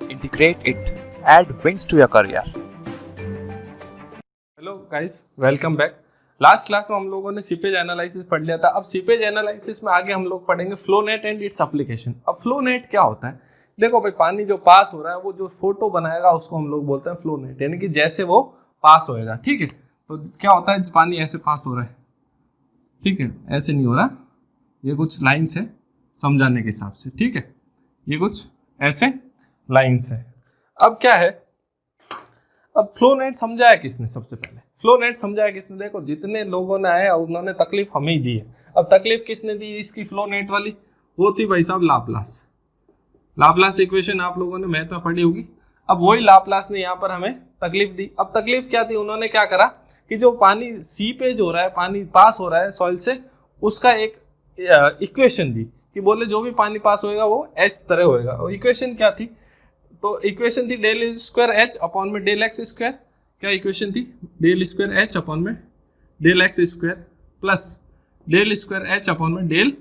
Integrate it. Add wings to your career. Hello guys, welcome back. Last class में हम लोगों ने seepage analysis पढ़ लिया था। अब सीपेज एनालिसिस में आगे हम लोग पढ़ेंगे flow net and its application. अब फ्लो नेट क्या होता है? देखो भाई, पानी जो पास हो रहा है वो जो फोटो बनाएगा उसको हम लोग बोलते हैं फ्लो नेट, यानी कि जैसे वो पास होएगा। ठीक है, तो क्या होता है, पानी ऐसे पास हो रहा है, ठीक है, ऐसे नहीं हो रहा, ये कुछ लाइन्स है समझाने के हिसाब से। ठीक है, ये कुछ ऐसे लाइन्स है। अब क्या है, अब फ्लो नेट समझाया किसने? सबसे पहले फ्लो नेट समझाया किसने? देखो, जितने लोगों ने आए उन्होंने तकलीफ हमें ही दी है। अब तकलीफ किसने दी इसकी फ्लो नेट वाली? वो थी भाई साहब लाप्लास। लाप्लास इक्वेशन आप लोगों ने मैथ में पढ़ी होगी। अब वही लाप्लास ने यहाँ पर हमें तकलीफ दी। अब तकलीफ क्या थी? उन्होंने क्या करा कि जो पानी सीपेज हो रहा है, पानी पास हो रहा है सॉइल से, उसका एक इक्वेशन दी कि बोले जो भी पानी पास होएगा वो इस तरह होएगा। और इक्वेशन क्या थी? तो इक्वेशन थी डेल स्क्वायर एच अपॉन में डेल एक्स स्क्वायर। क्या इक्वेशन थी? डेल स्क्वायर एच अपॉन में del x square plus del square H upon में डेल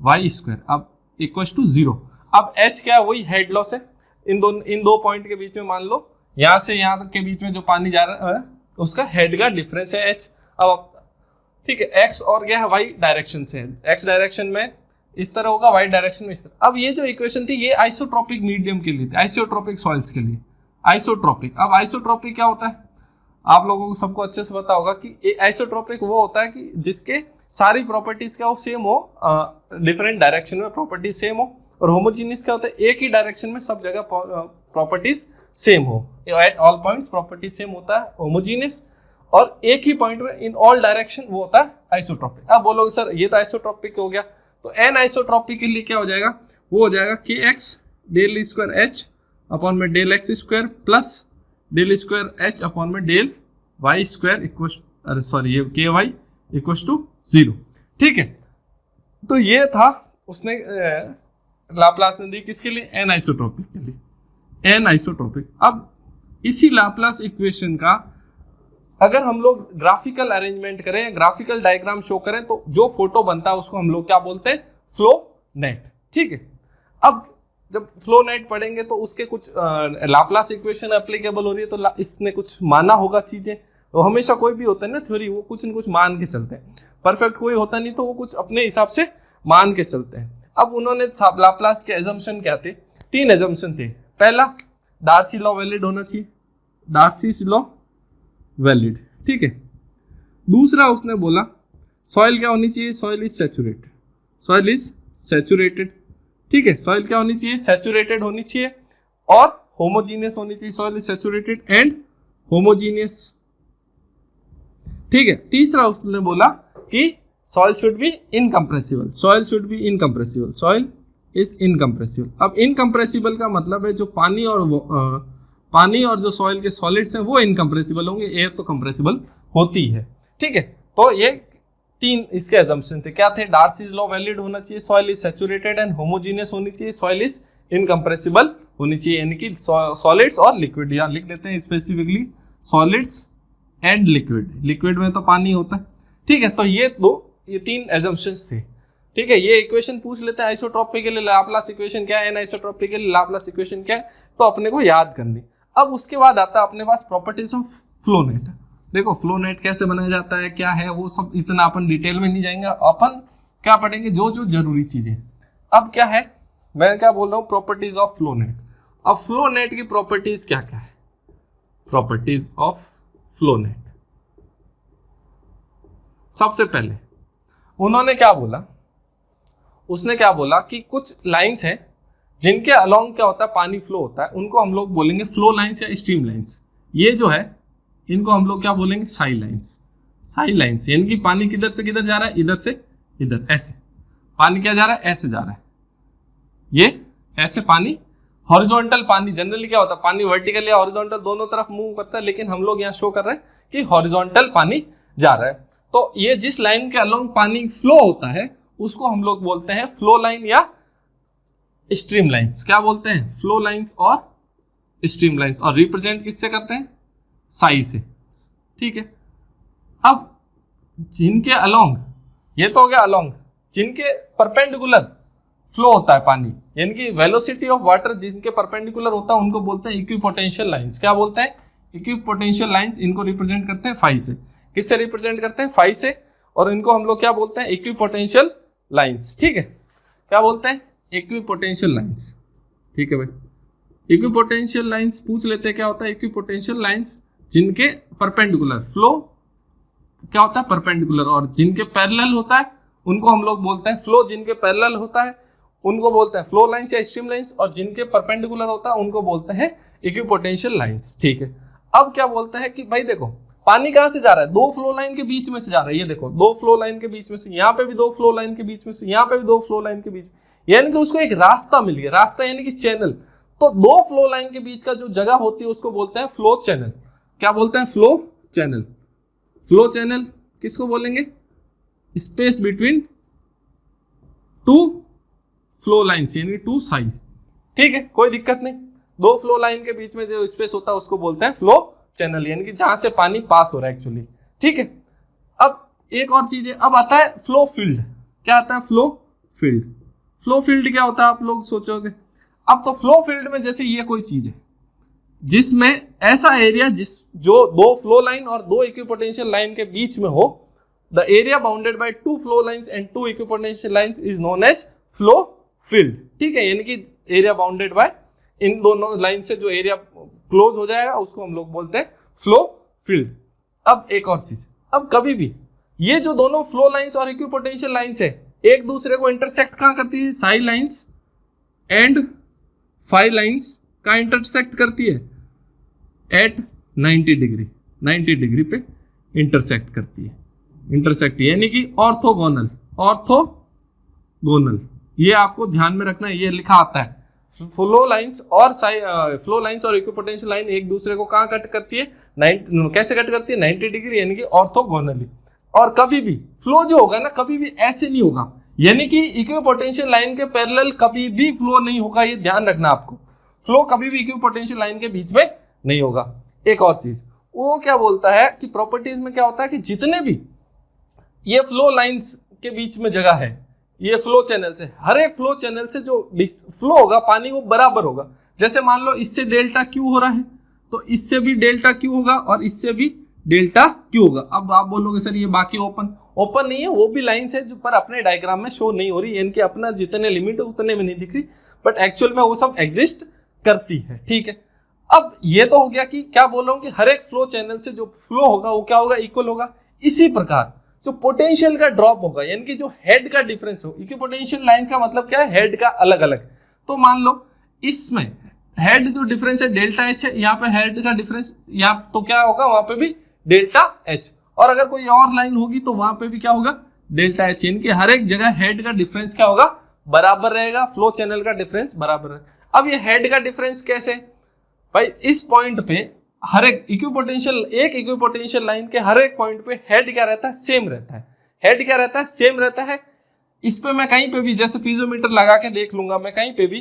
वाई स्क्वायर। अब इक्वल टू 0। अब एच क्या है? वही हेड लॉस है। इन दो पॉइंट के बीच में मान लो यहाँ से यहाँ तक के बीच में जो पानी जा रहा है उसका हेड का डिफरेंस है एच। अब ठीक है, एक्स और क्या है? वाई डायरेक्शन से। एक्स डायरेक्शन में इस तरह होगा, वाई डायरेक्शन में इस तरह। अब ये जो इक्वेशन थी ये आइसोट्रोपिक मीडियम के लिए थी, आइसोट्रोपिक सॉइल्स के लिए। आइसोट्रोपिक, अब आइसोट्रोपिक क्या होता है? आप लोगों को सबको अच्छे से पता होगा कि आइसोट्रोपिक वो होता है कि जिसके सारी प्रॉपर्टीज क्या हो, सेम हो, डिफरेंट डायरेक्शन में प्रॉपर्टीज सेम हो। और होमोजीनियस क्या होता है? एक ही डायरेक्शन में सब जगह प्रॉपर्टीज सेम हो, at all points properties same होता है होमोजीनियस। और एक ही पॉइंट में इन ऑल डायरेक्शन वो होता है आइसोट्रोपिक। अब बोलोगे सर ये तो आइसोट्रोपिक हो गया, तो एन आइसोट्रोपिक के लिए क्या हो जाएगा? वो हो जाएगा के X del square H upon में del x square plus del square H upon में डेल वाई स्क्वायर इक्वल, अरे सॉरी, ये के वाई इक्वल टू 0। ठीक है, तो ये था उसने लाप्लास ने दी किसके लिए? एन आइसोट्रोपिक के लिए, एन आइसोट्रोपिक। अब इसी लाप्लास इक्वेशन का अगर हम लोग ग्राफिकल अरेंजमेंट करें, ग्राफिकल डायग्राम शो करें, तो जो फोटो बनता है उसको हम लोग क्या बोलते हैं? Flow net. ठीक है, अब जब फ्लो नेट पढ़ेंगे तो उसके कुछ लाप्लास इक्वेशन एप्लीकेबल हो रही है, तो इसने कुछ माना होगा चीजें। तो हमेशा कोई भी होता है ना थ्योरी, वो कुछ न कुछ मान के चलते हैं। परफेक्ट कोई होता नहीं, तो वो कुछ अपने हिसाब से मान के चलते हैं। अब उन्होंने लाप्लास के एजम्पशन क्या थे? 3 एजम्पशन थे। पहला, डार्सी लॉ वैलिड होना चाहिए, डार्सी लॉ वैलिड। ठीक है, दूसरा उसने बोला सॉइल क्या होनी चाहिए? Soil is saturated, soil is saturated. ठीक है, सॉइल क्या होनी चाहिए? सैचुरेटेड होनी चाहिए और होमोजीनियस होनी चाहिए। Soil is saturated and homogeneous. ठीक है, तीसरा उसने बोला कि soil should be incompressible, soil should be incompressible, soil is incompressible. अब इनकम्प्रेसिबल का मतलब है जो पानी और जो सॉइल के सॉलिड्स हैं वो इनकम्प्रेसिबल होंगे, एयर तो कंप्रेसिबल होती है। ठीक है, तो ये 3 इसके एजम्पशन थे। क्या थे? डार्सीज लॉ वैलिड होना चाहिए, soil is saturated and homogeneous होनी चाहिए, सॉइल इज इनकम्प्रेसिबल होनी चाहिए, यानी कि सॉलिड्स और लिक्विड। यहाँ लिख देते हैं specifically solids and liquid, liquid में तो पानी होता है। ठीक है, तो ये 3 एजम्पशंस थे। ठीक है, ये इक्वेशन पूछ लेते हैं आइसोट्रोपिक के लिए लाप्लास इक्वेशन क्या है, एन आइसोट्रोपिक के लिए लाप्लास इक्वेशन क्या है, तो अपने को याद करनी। अब उसके बाद आता है अपने पास प्रॉपर्टीज ऑफ फ्लो नेट। देखो फ्लो नेट कैसे बनाया जाता है, क्या है, वो सब इतना अपन डिटेल में नहीं जाएंगे। अपन क्या पढ़ेंगे? जो जो जरूरी चीजें। अब क्या है, मैं क्या बोल रहा हूँ? Properties of flow net. अब फ्लो नेट की प्रॉपर्टीज क्या क्या है? प्रॉपर्टीज ऑफ फ्लो नेट, सबसे पहले उन्होंने क्या बोला? उसने क्या बोला कि कुछ लाइंस हैं जिनके अलोंग क्या होता है? पानी फ्लो होता है, उनको हम लोग बोलेंगे फ्लो लाइंस या स्ट्रीम लाइंस। ये जो है इनको हम लोग क्या बोलेंगे? साई लाइंस। साई लाइंस यानी कि पानी किधर से किधर जा रहा है? इधर से इधर, ऐसे पानी क्या जा रहा है? ऐसे जा रहा है। ये ऐसे पानी हॉरिजॉन्टल पानी, जनरली क्या होता है? पानी वर्टिकल या हॉरिजॉन्टल दोनों तरफ मूव करता है, लेकिन हम लोग यहाँ शो कर रहे हैं कि हॉरिजॉन्टल पानी जा रहा है। तो ये जिस लाइन के अलोंग पानी फ्लो होता है उसको हम लोग बोलते हैं फ्लो लाइन या स्ट्रीम लाइंस। क्या बोलते हैं? फ्लो लाइंस और स्ट्रीम लाइंस। और रिप्रेजेंट किससे करते हैं? साई से। ठीक है, अब जिनके अलोंग, ये तो हो गया अलोंग, जिनके परपेंडिकुलर फ्लो होता है पानी, यानी कि वेलोसिटी ऑफ वाटर जिनके परपेंडिकुलर होता है उनको बोलते हैं इक्विपोटेंशियल लाइंस। क्या बोलते हैं? Equipotential lines. इनको रिप्रेजेंट करते हैं फाई से। किससे रिप्रेजेंट करते हैं? फाई से। और इनको हम लोग क्या बोलते हैं? Equipotential lines. ठीक है, क्या बोलते हैं? Equipotential lines. ठीक है भाई, इक्विपोटेंशियल लाइंस पूछ लेते हैं क्या होता है। इक्विपोटेंशियल लाइंस जिनके परपेंडिकुलर फ्लो क्या होता है? परपेंडिकुलर। और जिनके पैरेलल होता है उनको हम लोग बोलते हैं फ्लो। जिनके पैरेलल होता है उनको बोलते हैं फ्लो लाइंस या स्ट्रीम लाइंस, और जिनके परपेंडिकुलर होता है उनको बोलते हैं इक्विपोटेंशियल लाइंस। ठीक है, अब क्या बोलते हैं कि भाई देखो पानी कहां से जा रहा है? दो फ्लो लाइन के बीच में से जा रहा है। ये देखो दो फ्लो लाइन के बीच में से, यहाँ पे भी दो फ्लो लाइन के बीच में से, यहाँ पे भी दो फ्लो लाइन के बीच, यानी कि उसको एक रास्ता मिल गया। रास्ता यानी कि चैनल। तो दो फ्लो लाइन के बीच का जो जगह होती है उसको बोलते हैं फ्लो चैनल। क्या बोलते हैं? Flow channel. फ्लो चैनल किसको बोलेंगे? Space between two flow lines, यानी टू साइड। ठीक है, कोई दिक्कत नहीं। दो फ्लो लाइन के बीच में जो स्पेस होता है उसको बोलते हैं फ्लो चैनल, यानी कि जहां से पानी पास हो रहा है एक्चुअली। ठीक है, अब एक और चीज है, अब आता है फ्लो फील्ड। क्या आता है? Flow field. फ्लो फील्ड क्या होता है आप लोग सोचोगे? अब तो फ्लो फील्ड में जैसे ये कोई चीज है जिसमें ऐसा एरिया जो दो फ्लो लाइन और दो इक्विपोटेंशियल लाइन के बीच में हो, the area bounded by two flow lines and two equipotential lines is known as flow field. ठीक है, यानी कि एरिया बाउंडेड बाय इन दोनों लाइन से जो एरिया क्लोज हो जाएगा उसको हम लोग बोलते हैं फ्लो फील्ड। अब एक और चीज, अब कभी भी ये जो दोनों फ्लो लाइंस और इक्विपोटेंशियल लाइंस है एक दूसरे को इंटरसेक्ट कहां करती है? Psi lines and phi lines का इंटरसेक्ट करती है एट 90 डिग्री। 90 डिग्री पे इंटरसेक्ट करती है। इंटरसेक्ट यानी कि ऑर्थोगोनल। ऑर्थोगोनल ये आपको ध्यान में रखना है, ये लिखा आता है। फ्लो लाइंस और इक्विपोटेंशियल लाइन एक दूसरे को कहां कट करती है? कैसे कट करती है? 90 डिग्री, यानी कि ऑर्थोगोनली। और कभी भी फ्लो जो होगा ना, कभी भी ऐसे नहीं होगा, यानी कि इक्विपोटेंशियल लाइन के पैरेलल कभी भी फ्लो नहीं होगा। ये ध्यान रखना आपको, फ्लो कभी भी इक्विपोटेंशियल लाइन के बीच में नहीं होगा। एक और चीज वो क्या बोलता है कि प्रॉपर्टीज में क्या होता है कि जितने भी ये फ्लो लाइंस के बीच में जगह है, ये फ्लो चैनल से, हर एक फ्लो चैनल से जो फ्लो होगा पानी वो बराबर होगा। जैसे मान लो इससे डेल्टा क्यू हो रहा है तो इससे भी डेल्टा क्यू होगा और इससे भी डेल्टा क्यू होगा। अब आप बोलोगे सर ये बाकी ओपन नहीं है, वो भी लाइंस है जो पर अपने डायग्राम में शो नहीं हो रही, यानी कि अपना जितने लिमिट है उतने में नहीं दिख रही, बट एक्चुअल में वो सब एग्जिस्ट करती है। ठीक है, अब ये तो हो गया कि क्या बोल रहा हूं कि हर एक फ्लो चैनल से जो फ्लो होगा वो क्या होगा? इक्वल होगा। इसी प्रकार जो पोटेंशियल का ड्रॉप होगा, यानी कि जो हेड का डिफरेंस हो, इक्विपोटेंशियल लाइंस का मतलब क्या है? हेड का अलग अलग। तो मान लो इसमें हेड जो डिफरेंस है डेल्टा एच है, यहाँ पे हेड का डिफरेंस यहाँ तो क्या होगा? वहां पे भी डेल्टा एच। और अगर कोई और लाइन होगी तो वहां पे भी क्या होगा? Delta H. यानी कि हर एक जगह हेड का डिफरेंस क्या होगा? बराबर रहेगा। फ्लो चैनल का डिफरेंस बराबर रहेगा। अब ये हेड का डिफरेंस कैसे? भाई इस पॉइंट पे हर एक इक्विपोटेंशियल लाइन के हर एक पॉइंट पे हेड क्या रहता है? सेम रहता है। हेड क्या रहता है? सेम रहता है। इस पे मैं कहीं पे भी जैसे पीजोमीटर लगा के देख लूंगा मैं कहीं पे भी,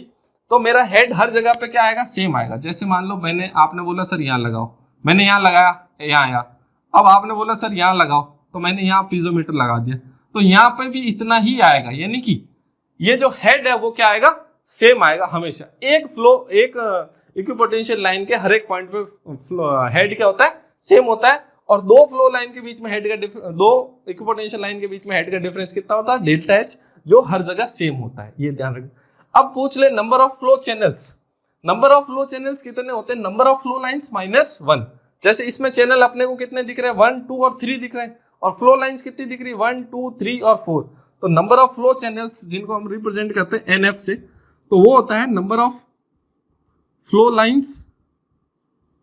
तो मेरा हेड हर जगह पे क्या आएगा? सेम आएगा। जैसे मान लो आपने बोला सर यहाँ लगाओ, मैंने यहाँ लगाया, यहाँ आया। अब आपने बोला सर यहाँ लगाओ, तो मैंने यहाँ पीजोमीटर लगा दिया, तो यहाँ पे भी इतना ही आएगा। यानी कि ये जो हेड है वो क्या आएगा? सेम आएगा हमेशा। एक इक्विपोटेंशियल लाइन के हर एक पॉइंट पे हेड क्या होता है? सेम होता है। और दो फ्लो लाइन के बीच में दो इक्विपोटेंशियल लाइन के बीच में हेड का डिफरेंस कितना होता है? डेल्टा एच, जो हर जगह सेम होता है। ये ध्यान रखना। अब पूछ ले number of flow channels. Number of flow channels कितने होते हैं? Number of flow lines -1। जैसे इसमें चैनल अपने को कितने दिख रहे हैं? 1, 2 और 3 दिख रहे हैं। और फ्लो लाइंस कितनी दिख रही है? 1, 2, 3 और 4। तो नंबर ऑफ फ्लो चैनल्स जिनको हम रिप्रेजेंट करते हैं NF से, तो वो होता है नंबर ऑफ फ्लो लाइंस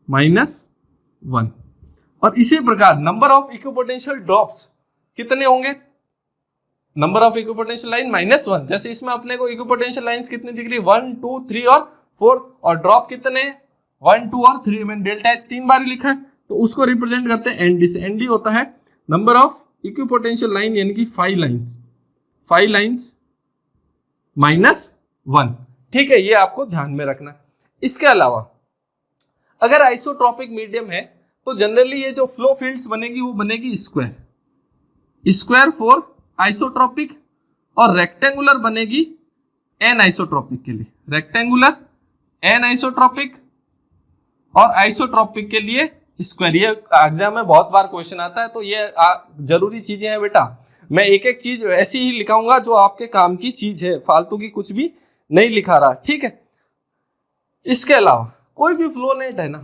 -1। और इसी प्रकार नंबर ऑफ इक्विपोटेंशियल ड्रॉप्स कितने होंगे? Number of equipotential line -1। जैसे इसमें अपने को इक्विपोटेंशियल लाइंस कितनी दिख रही है? 1, 2, 3 और 4। और ड्रॉप कितने? 1, 2 और 3। मैंने डेल्टा एच 3 बार लिखा है, तो उसको रिप्रेजेंट करते हैं ND से। ND होता है नंबर ऑफ इक्विपोटेंशियल लाइन, यानी कि 5 लाइंस -1। ठीक है, ये आपको ध्यान में रखना। इसके अलावा अगर आइसोट्रॉपिक मीडियम है तो जनरली ये जो फ्लो फील्ड्स बनेगी वो बनेगी स्क्वायर फॉर आइसोट्रॉपिक, और रेक्टेंगुलर बनेगी एनआइसोट्रोपिक के लिए, रेक्टेंगुलर, एनआइसोट्रोपिक और आइसोट्रोपिक के लिए स्क्वायर। ये एग्जाम में बहुत बार क्वेश्चन आता है, तो ये जरूरी चीजें हैं बेटा। मैं एक एक चीज ऐसी ही लिखाऊंगा जो आपके काम की चीज है, फालतू की कुछ भी नहीं लिखा रहा, ठीक है। इसके अलावा कोई भी फ्लो नेट है ना,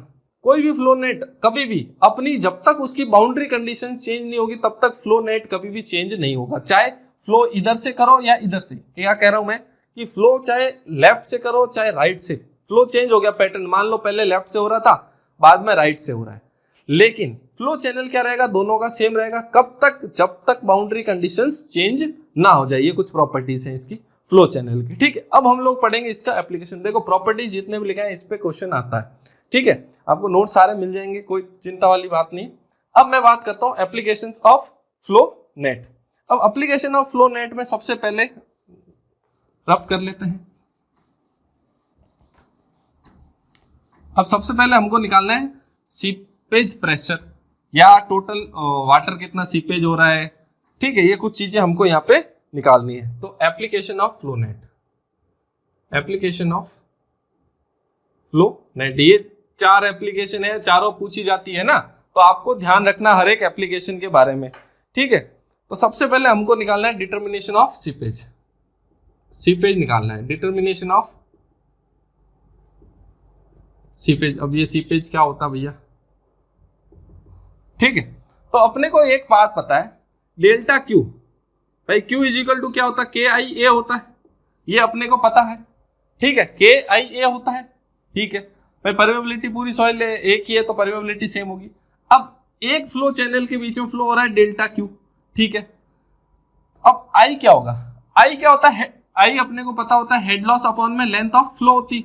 कोई भी फ्लो नेट कभी भी अपनी, जब तक उसकी बाउंड्री कंडीशन चेंज नहीं होगी तब तक फ्लो नेट कभी भी चेंज नहीं होगा। चाहे फ्लो इधर से करो या इधर से, क्या कह रहा हूं मैं कि फ्लो चाहे लेफ्ट से करो चाहे राइट से, फ्लो चेंज हो गया पैटर्न, मान लो पहले लेफ्ट से हो रहा था बाद में राइट से हो रहा है, लेकिन फ्लो चैनल क्या रहेगा, दोनों का सेम रहेगा। कब तक, जब तक बाउंड्री कंडीशंस चेंज ना हो जाए। ये कुछ प्रॉपर्टीज हैं इसकी फ्लो चैनल की, ठीक है। अब हम लोग पढ़ेंगे इसका एप्लीकेशन। देखो प्रॉपर्टीज जितने भी लिखे हैं इस पे क्वेश्चन आता है, ठीक है। आपको नोट सारे मिल जाएंगे, कोई चिंता वाली बात नहीं। अब मैं बात करता हूं एप्लीकेशंस ऑफ फ्लो नेट। अब एप्लीकेशन ऑफ फ्लो नेट में सबसे पहले रफ कर लेते हैं। अब सबसे पहले हमको निकालना है सीपेज प्रेशर या टोटल वाटर कितना सीपेज हो रहा है, ठीक है। ये कुछ चीजें हमको यहाँ पे निकालनी है। तो application of flow net, application of flow net, ये 4 एप्लीकेशन है, चारों पूछी जाती है ना, तो आपको ध्यान रखना हर एक एप्लीकेशन के बारे में, ठीक है। तो सबसे पहले हमको निकालना है डिटर्मिनेशन ऑफ सीपेज, सीपेज निकालना है, डिटर्मिनेशन ऑफ सीपेज। अब ये सीपेज क्या होता है भैया, ठीक है। तो अपने को एक बात पता है, डेल्टा क्यू, भाई क्यू इज इक्वल टू क्या होता है, के आई ए होता है, ये अपने को पता है, ठीक है। के आई ए होता है, ठीक है भाई। परमेबिलिटी पूरी सॉइल एक ही है तो परमेबिलिटी सेम होगी। अब एक फ्लो चैनल के बीच में फ्लो हो रहा है डेल्टा क्यू, ठीक है। अब आई क्या होगा, आई क्या होता है, आई अपने को पता होता है हेड लॉस अपॉन में लेंथ ऑफ फ्लो होती,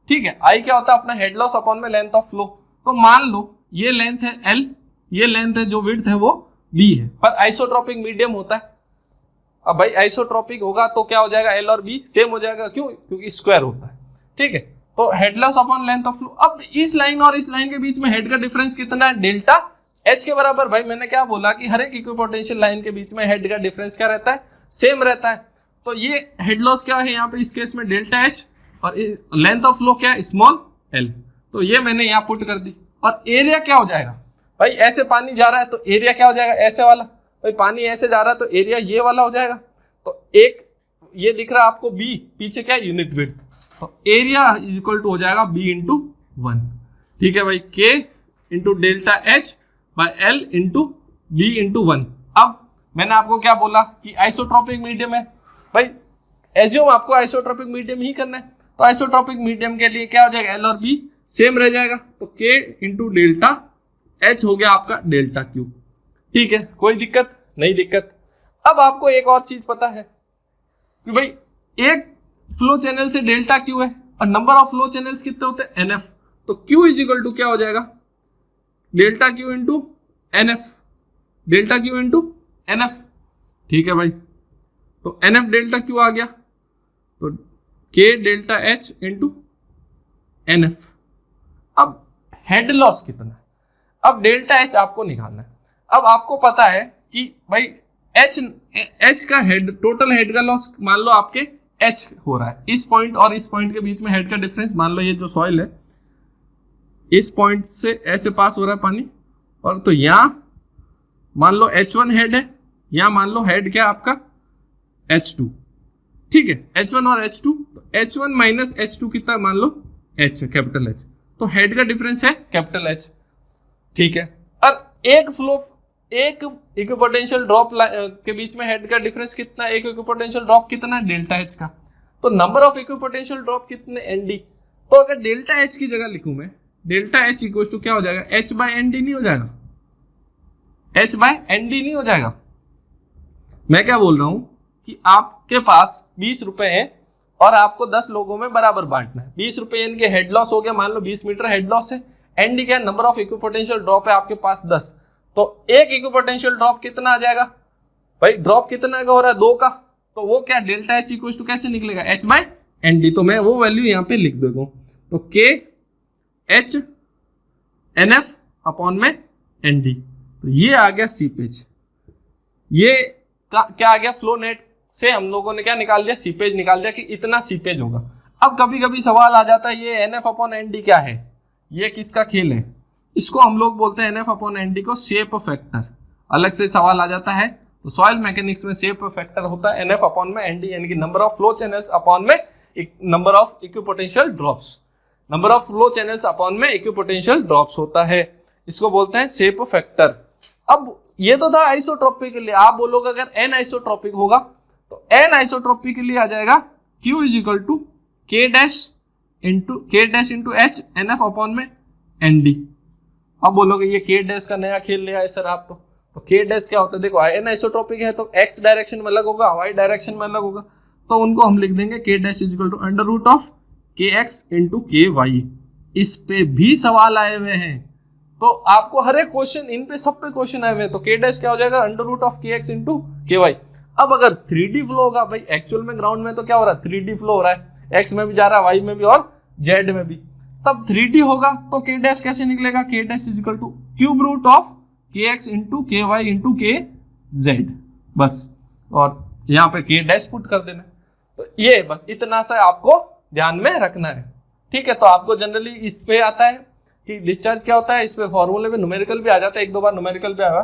ठीक है। आई क्या होता है अपना हेड लॉस अपॉन में लेंथ ऑफ फ्लो। तो मान लो ये लेंथ है एल, ये लेंथ है, जो विड्थ है वो बी है, पर आइसोट्रोपिक मीडियम होता है। अब भाई आइसोट्रोपिक होगा तो क्या हो जाएगा, एल और बी सेम हो जाएगा, क्यों, क्योंकि स्क्वायर होता है, ठीक है। तो head loss upon length of flow. अब इस लाइन और इस लाइन के बीच में हेड का डिफरेंस कितना है, डेल्टा एच के बराबर। भाई मैंने क्या बोला कि हर एक इक्विपोटेंशियल लाइन के बीच में हेड का डिफरेंस क्या रहता है, सेम रहता है। तो ये हेड लॉस क्या है यहाँ पे इस केस में, डेल्टा एच, और लेंथ ऑफ फ्लो क्या है, स्मॉल एल। तो ये मैंने यहाँ पुट कर दी। और एरिया क्या हो जाएगा, भाई ऐसे पानी जा रहा है तो एरिया क्या हो जाएगा, ऐसे वाला। भाई पानी ऐसे जा रहा है तो एरिया ये वाला हो जाएगा। तो एक ये दिख रहा है आपको बी, पीछे क्या यूनिट विड्थ, तो एरिया इज इक्वल टू हो जाएगा बी इंटू 1, ठीक है भाई। K into delta h by L into B into 1। अब मैंने आपको क्या बोला कि आइसोट्रोपिक मीडियम है, भाई एज्यूम आपको आइसोट्रोपिक मीडियम ही करना है। तो आइसोट्रोपिक मीडियम के लिए क्या हो जाएगा, एल और बी सेम रह जाएगा, तो के इंटू डेल्टा एच हो गया आपका डेल्टा क्यू, ठीक है। कोई दिक्कत नहीं, दिक्कत। अब आपको एक और चीज पता है कि भाई एक फ्लो चैनल से डेल्टा क्यू है और नंबर ऑफ फ्लो चैनल्स कितने होते हैं, एनएफ। तो क्यू इज इक्वल टू क्या हो जाएगा, delta Q into NF, delta Q into NF, ठीक है भाई। तो एनएफ डेल्टा क्यू आ गया, तो के डेल्टा एच इंटू एनएफ। अब हेड लॉस कितना है, अब डेल्टा एच आपको निकालना है। अब आपको पता है कि भाई एच का हेड, टोटल हेड का लॉस मान लो आपके एच हो रहा है, इस पॉइंट और इस पॉइंट के बीच में हेड का डिफरेंस, मान लो ये जो सॉइल है इस पॉइंट से ऐसे पास हो रहा है पानी, और तो यहां मान लो H1 हेड है, यहां मान लो हेड क्या आपका H2, ठीक है। H1 और H2, तो H1 माइनस H2 कितना, मान लो H है, कैपिटल H, तो हेड का डिफरेंस है कैपिटल H, ठीक है। और एक फ्लो, एक इक्विपोटेंशियल ड्रॉप के बीच में हेड का डिफरेंस कितना है, एक इक्विपोटेंशियल ड्रॉप कितना है, डेल्टा एच का। तो नंबर ऑफ इक्विपोटेंशियल ड्रॉप कितने, एनडी। तो अगर डेल्टा एच की जगह लिखूं मैं, डेल्टा एच इक्वल टू क्या हो जाएगा, एच बाय एन डी नहीं हो जाएगा, एच बाय एन डी नहीं हो जाएगा। मैं क्या बोल रहा हूं कि आपके पास 20 रुपए है और आपको 10 लोगों में बराबर बांटना है। 20 रुपए इनके हेड लॉस हो गया, मान लो 20 मीटर हेड लॉस है। एन डी क्या, नंबर ऑफ इक्विपोटेंशियल ड्रॉप है आपके पास 10, तो एक इक्विपोटेंशियल ड्रॉप कितना आ जाएगा, भाई ड्रॉप कितना का हो रहा है, 2 का, तो वो क्या डेल्टा एच इक्वल टू कैसे निकलेगा, एच बाय एन डी। तो मैं वो वैल्यू यहाँ पे लिख देता हूँ, तो के एच एन एफ अपॉन में एन डी। तो ये आ गया सीपेज, ये क्या आ गया, फ्लो नेट से हम लोगों ने क्या निकाल दिया, सीपेज निकाल दिया कि इतना सीपेज होगा। अब कभी कभी सवाल आ जाता है ये NF/ND क्या है, ये किसका खेल है, इसको हम लोग बोलते हैं NF/ND को शेप फैक्टर। अलग से सवाल आ जाता है तो सॉइल मैकेनिक्स में शेप फैक्टर होता है NF/ND, यानी कि number of flow channels upon में number of equipotential drops, number of flow channels upon में इक्विपोटेंशियल ड्रॉप्स होता है, इसको बोलते हैं शेप फैक्टर। अब ये तो था आइसोट्रोपिक के लिए। आप बोलोगे अगर n आइसोट्रोपिक होगा तो n आइसोट्रोपिक के लिए आ जाएगा Q is equal to K dash into H NF/ND। अब बोलोगे ये K डैश का नया खेल ले आए सर आप, तो K डैश क्या होता है, देखो n आइसोट्रोपिक है तो x डायरेक्शन में अलग होगा, y डायरेक्शन में अलग होगा, तो उनको हम लिख देंगे K dash is equal to under root of KX into KY। इस पे भी सवाल आए हुए हैं, तो आपको हर एक क्वेश्चन, इन पे सब पे क्वेश्चन आए हुए हैं, तो K डैश क्या हो जाएगा under root of KX into KY। अब अगर 3D फ्लो होगा, भाई एक्चुअल में ग्राउंड में तो क्या हो रहा है, 3D फ्लो हो रहा है, x में भी जा रहा है, y में भी और z में भी, तब 3D होगा तो K डैश कैसे निकलेगा, K dash is equal to cube root of KX into KY into KZ, बस, और यहाँ पे K डैश पुट कर देना। तो ये बस इतना सा आपको ध्यान में रखना है, ठीक है। तो आपको जनरली इस पे आता है कि डिस्चार्ज क्या होता है, इस पे फॉर्मूले में न्यूमेरिकल भी आ जाता है, एक दो बार न्यूमेरिकल भी आया।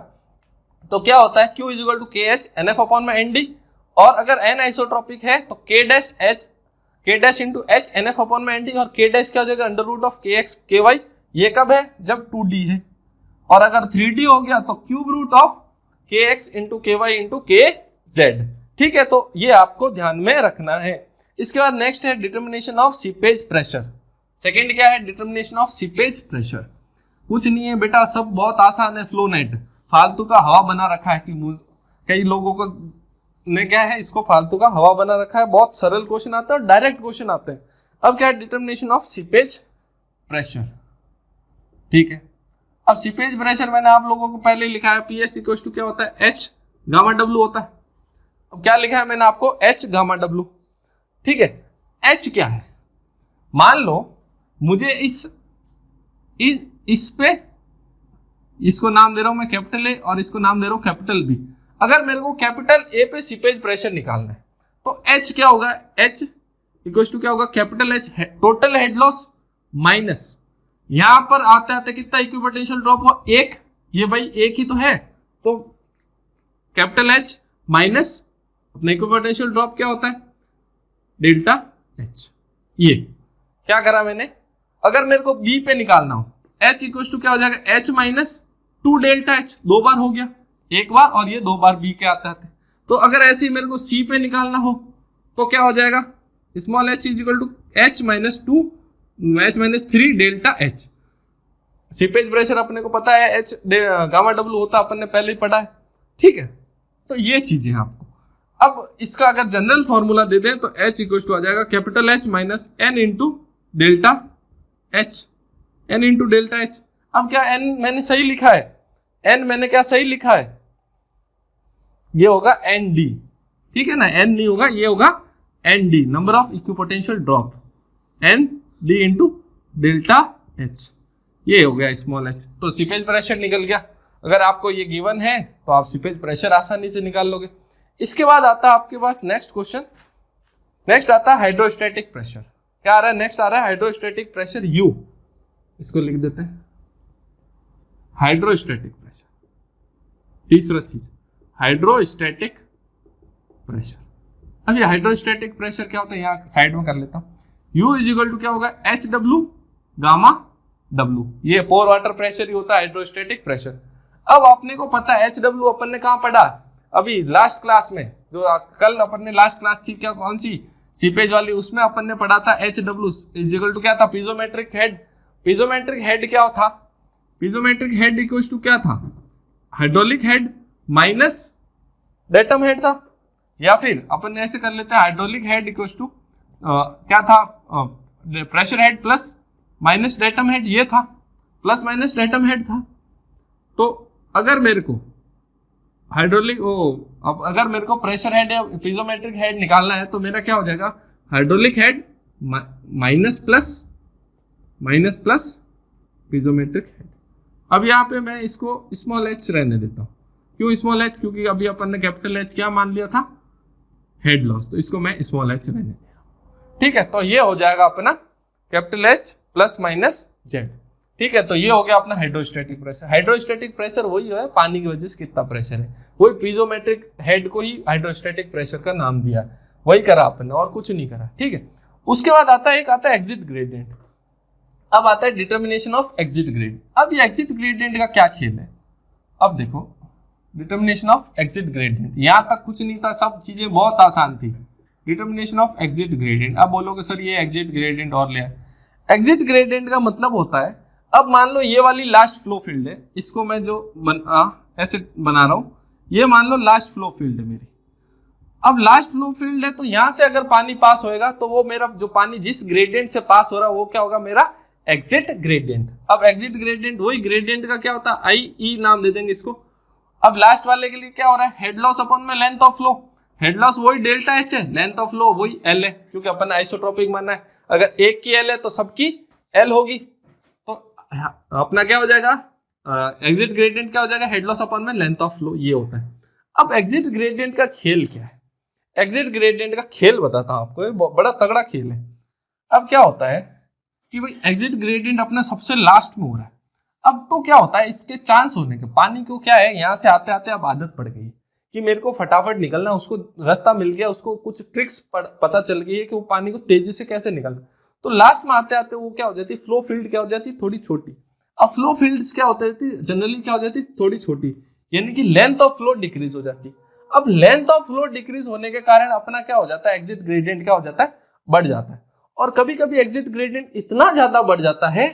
तो क्या होता है Q is equal to KH NF/ND, और अगर n आइसोट्रोपिक है तो K dash into H NF/ND, और K डैश क्या हो जाएगा under root of KX KY। ये कब है, जब 2D है, और अगर 3D हो गया तो cube root of KX into KY into KZ, ठीक है। तो ये आपको ध्यान में रखना है। इसके बाद नेक्स्ट है determination of seepage pressure. Second क्या है, डिटर्मिनेशन ऑफ सीपेज प्रेशर। कुछ नहीं है बेटा, सब बहुत आसान है। फ्लो नेट फालतू का हवा बना रखा है कि कई लोगों को ने क्या है, इसको फालतू का हवा बना रखा है। बहुत सरल क्वेश्चन आता है और डायरेक्ट क्वेश्चन आते हैं। अब क्या है, डिटर्मिनेशन ऑफ सीपेज प्रेशर, ठीक है। अब सीपेज प्रेशर मैंने आप लोगों को पहले लिखा है, PS इक्वल टू क्या होता है, H गामा W होता है। अब क्या लिखा है मैंने आपको, H गामा W, ठीक है। H क्या है, मान लो मुझे इस पे, इसको नाम दे रहा हूं मैं कैपिटल A और इसको नाम दे रहा हूं कैपिटल B। अगर मेरे को कैपिटल A पे सीपेज प्रेशर निकालना है तो H क्या होगा, H इक्वल टू क्या होगा, capital H total head loss minus, यहां पर आते आते कितना इक्विपोटेंशियल ड्रॉप हुआ, एक, ये भाई एक ही तो है, तो कैपिटल H माइनस अपना इक्विपोटेंशियल ड्रॉप क्या होता है, डेल्टा H। ये क्या करा मैंने, अगर मेरे को B पे निकालना हो H इक्वल टू क्या हो जाएगा, H माइनस 2 डेल्टा H, दो बार हो गया, एक बार और ये दो बार B के आते आते। तो अगर ऐसे ही मेरे को C पे निकालना हो तो क्या हो जाएगा, small h is equal to H minus 3 delta H। Seepage pressure अपने को पता है H गामा W होता, अपन ने पहले ही पढ़ा है, ठीक है। तो ये चीजें आपको, अब इसका अगर जनरल फॉर्मूला दे दें तो H इक्वल टू आ जाएगा capital H minus N into delta H, N into delta H। अब क्या N मैंने सही लिखा है, N मैंने क्या सही लिखा है, ये होगा ND, ठीक है ना, N नहीं होगा, ये होगा ND, number of equipotential drop, ND into delta H, ये हो गया स्मॉल h। तो सीपेज प्रेशर निकल गया। अगर आपको ये गिवन है तो आप सीपेज प्रेशर आसानी से निकाल लोगे। इसके बाद आता है आपके पास नेक्स्ट क्वेश्चन, नेक्स्ट आता है हाइड्रोस्टैटिक प्रेशर। क्या आ रहा है, नेक्स्ट आ रहा है हाइड्रोस्टैटिक प्रेशर U, इसको लिख देते हैं हाइड्रोस्टैटिक प्रेशर। तीसरा चीज हाइड्रोस्टैटिक प्रेशर। अब ये हाइड्रोस्टैटिक प्रेशर क्या होता है, यहाँ साइड में कर लेता हूं। U इज इक्वल टू क्या होगा, HW गामा W, ये पोर वाटर प्रेशर ही होता है हाइड्रोस्टैटिक प्रेशर। अब अपने को पता है HW अपन ने कहाँ पढ़ा, अभी लास्ट क्लास में, जो कल अपन ने लास्ट क्लास थी क्या, कौन सी, सीपेज वाली, उसमें अपन ने पढ़ा था HW इज इक्वल टू क्या था, पीजोमेट्रिक हेड। पीजोमेट्रिक हेड क्या था, पीजोमेट्रिक हेड इक्वल टू क्या था, hydraulic head minus datum head था, या फिर अपन ऐसे कर लेते हैं हाइड्रोलिक हेड इक्वल टू क्या था, pressure head plus minus datum head, ये था प्लस माइनस डेटम हेड था। तो अगर मेरे को हाइड्रोलिक अब अगर मेरे को प्रेशर हेड या पीजोमेट्रिक हेड निकालना है तो मेरा क्या हो जाएगा, hydraulic head minus plus पीजोमेट्रिक head. अब यहाँ पे मैं इसको स्मॉल h रहने देता हूँ। क्यों स्मॉल h, क्योंकि अभी अपन ने कैपिटल H क्या मान लिया था, हेड लॉस, तो इसको मैं स्मॉल h रहने दिया। ठीक है, तो ये हो जाएगा अपना capital H plus minus Z। ठीक है, तो ये हो गया अपना हाइड्रोस्टैटिक प्रेशर। हाइड्रोस्टैटिक प्रेशर वही है पानी की वजह से कितना प्रेशर है, वही पीजोमेट्रिक हेड को ही हाइड्रोस्टैटिक प्रेशर का नाम दिया, वही करा आपने और कुछ नहीं करा। ठीक है, उसके बाद आता है एग्जिट ग्रेडियंट। अब आता है डिटर्मिनेशन ऑफ एग्जिट ग्रेडियंट। अब ये एग्जिट ग्रेडियंट का क्या खेल है, अब देखो डिटर्मिनेशन ऑफ एग्जिट ग्रेडियंट, यहां तक कुछ नहीं था, सब चीजें बहुत आसान थी। डिटर्मिनेशन ऑफ एग्जिट ग्रेडियंट, अब बोलोगे सर ये एग्जिट ग्रेडियंट और लिया। एग्जिट ग्रेडियंट का मतलब होता है, अब मान लो ये वाली लास्ट फ्लो फील्ड है, इसको मैं जो ऐसे बना रहा हूं, ये मान लो लास्ट फ्लो फील्ड है मेरी। अब लास्ट फ्लो फील्ड है तो यहां से अगर पानी पास होएगा तो वो मेरा जो पानी जिस ग्रेडियंट से पास हो रहा है वो क्या होगा, मेरा एग्जिट ग्रेडियंट। अब एग्जिट ग्रेडियंट वही ग्रेडियंट का क्या होता है, आई ई नाम दे देंगे इसको। अब लास्ट वाले के लिए क्या हो रहा है, हेड लॉस अपॉन में length of flow. Head loss वही डेल्टा एच है, लेंथ ऑफ फ्लो वही एल है, क्योंकि अपन आइसोट्रोपिक मानना है। अगर एक की एल है तो सबकी एल होगी, तो अपना क्या हो जाएगा, एग्जिट ग्रेडियंट क्या हो जाएगा, हेड लॉस अपॉन में लेंथ ऑफ फ्लो, ये होता है। अब एग्जिट ग्रेडियंट का खेल क्या है, एग्जिट ग्रेडियंट का खेल बताता हूं आपको, ये बड़ा तगड़ा खेल है। अब क्या होता है कि भाई एग्जिट ग्रेडियंट अपना सबसे लास्ट में हो रहा है। अब तो क्या होता है, इसके चांस होने के, पानी को क्या है, यहाँ से आते आते अब आदत पड़ गई कि मेरे को फटाफट निकलना, उसको रास्ता मिल गया, उसको कुछ ट्रिक्स पता चल गई है कि वो पानी को तेजी से कैसे निकलना। तो लास्ट में आते आते वो क्या हो जाती है, फ्लो फील्ड क्या हो जाती है, थोड़ी छोटी। अब फ्लो फील्ड्स क्या होती है, जनरली क्या हो जाती है, थोड़ी छोटी, यानी कि लेंथ ऑफ फ्लो डिक्रीज हो जाती है। अब लेंथ ऑफ फ्लो डिक्रीज होने के कारण अपना क्या हो जाता है, एग्जिट ग्रेडियंट क्या हो जाता है, बढ़ जाता है। और कभी कभी एग्जिट ग्रेडियंट इतना ज्यादा बढ़ जाता है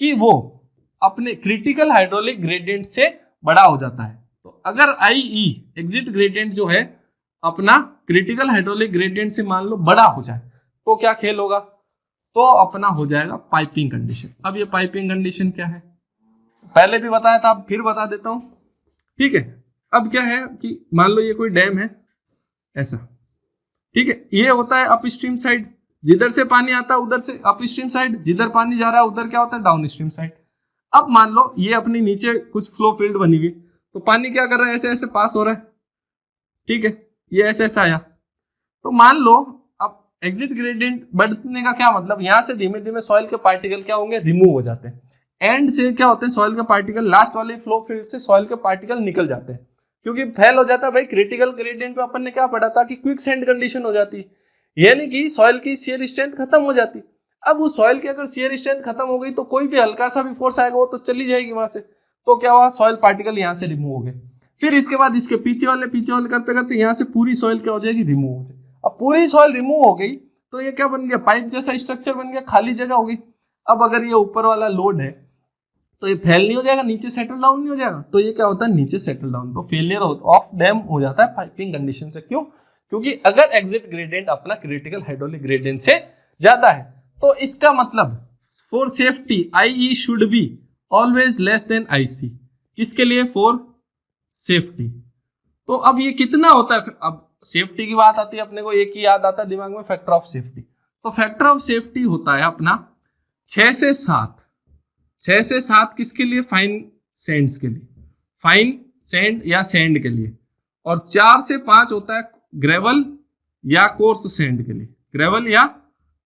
कि वो अपने क्रिटिकल हाइड्रोलिक ग्रेडियंट से बड़ा हो जाता है। तो अगर आई ई एग्जिट ग्रेडियंट जो है अपना क्रिटिकल हाइड्रोलिक ग्रेडियंट से मान लो बड़ा हो जाए तो क्या खेल होगा, तो अपना हो जाएगा पाइपिंग कंडीशन। अब ये पाइपिंग कंडीशन क्या है, पहले भी बताया था, अब फिर बता देता हूं। ठीक है, अब क्या है कि मान लो ये कोई डैम है ऐसा, ठीक है, ये होता है अप स्ट्रीम साइड, जिधर से पानी आता है उधर से अप स्ट्रीम साइड, जिधर पानी जा रहा है उधर क्या होता है, डाउन स्ट्रीम साइड। अब मान लो ये अपनी नीचे कुछ फ्लो फील्ड बनी हुई, तो पानी क्या कर रहा है, ऐसे ऐसे पास हो रहा है। ठीक है, ये ऐसे ऐसे आया, तो मान लो अब एग्जिट ग्रेडियंट बढ़ने का क्या मतलब, यहां से धीमे धीमे सॉइल के पार्टिकल क्या होंगे, रिमूव हो जाते हैं। एंड से क्या होते हैं, सॉइल के पार्टिकल लास्ट वाले फ्लो फील्ड से सॉइल के पार्टिकल निकल जाते हैं, क्योंकि फेल हो जाता है। भाई क्रिटिकल ग्रेडियंट पे अपन ने क्या पढ़ा था कि क्विक सैंड कंडीशन हो जाती है, यानी कि सॉइल की शियर स्ट्रेंथ खत्म हो जाती। अब उस सॉइल की अगर शियर स्ट्रेंथ खत्म हो गई तो कोई भी हल्का सा भी फोर्स आएगा वो तो चली जाएगी वहां से, तो क्या हुआ, सॉइल पार्टिकल यहाँ से रिमूव हो गए। फिर इसके बाद इसके पीछे वाले करते करते यहाँ से पूरी सॉइल क्या हो जाएगी, रिमूव हो जाएगी। अब पूरी सॉइल रिमूव हो गई तो ये क्या बन गया, पाइप जैसा स्ट्रक्चर बन गया, खाली जगह हो गई। अब अगर ये ऊपर वाला लोड है तो ये फेल नहीं हो जाएगा, नीचे सेटल डाउन नहीं हो जाएगा, तो ये क्या होता है, नीचे सेटल डाउन, तो फेलियर ऑफ डैम हो जाता है पाइपिंग कंडीशन से। क्यों, क्योंकि अगर एग्जिट ग्रेडियंट अपना क्रिटिकल हाइड्रोलिक ग्रेडियंट से ज्यादा है, तो इसका मतलब for safety IE should be always less than IC। किसके लिए, फॉर सेफ्टी। तो अब ये कितना होता है, अब सेफ्टी की बात आती है अपने को एक ही याद आता है दिमाग में, फैक्टर ऑफ सेफ्टी। तो फैक्टर ऑफ सेफ्टी होता है अपना 6 से 7। 6 से 7 किसके लिए, फाइन सैंड्स के लिए, फाइन सैंड या सैंड के लिए। और 4 से 5 होता है ग्रेवल या कोर्स सैंड के लिए, ग्रेवल या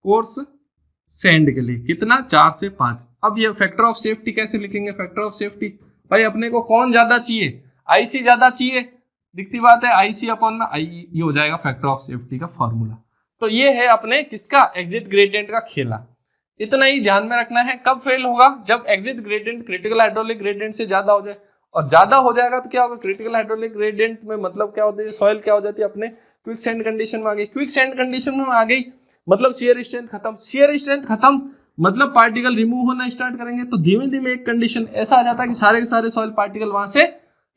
कोर्स सैंड के लिए। कितना, 4 से 5। अब ये फैक्टर ऑफ सेफ्टी कैसे लिखेंगे, फैक्टर ऑफ सेफ्टी भाई अपने को कौन ज्यादा चाहिए, IC ज्यादा चाहिए, दिखती बात है, IC अपॉन में IE, ये हो जाएगा फैक्टर ऑफ सेफ्टी का फॉर्मूला। तो ये है अपने किसका, एग्जिट ग्रेडियंट का खेला। इतना ही ध्यान में रखना है, कब फेल होगा, जब exit gradient critical hydraulic gradient से ज्यादा हो जाए। और ज्यादा हो जाएगा तो क्या होगा, क्रिटिकल हाइड्रोलिक ग्रेडियंट में मतलब क्या होता है, सॉइल क्या हो जाती है अपने क्विक सैंड कंडीशन में आ गई। क्विक सैंड कंडीशन में आ गई मतलब शियर स्ट्रेंथ खत्म, शियर स्ट्रेंथ खत्म मतलब पार्टिकल रिमूव होना स्टार्ट करेंगे। तो धीमे धीमे एक कंडीशन ऐसा आ जाता है कि सारे के सारे सॉइल पार्टिकल वहां से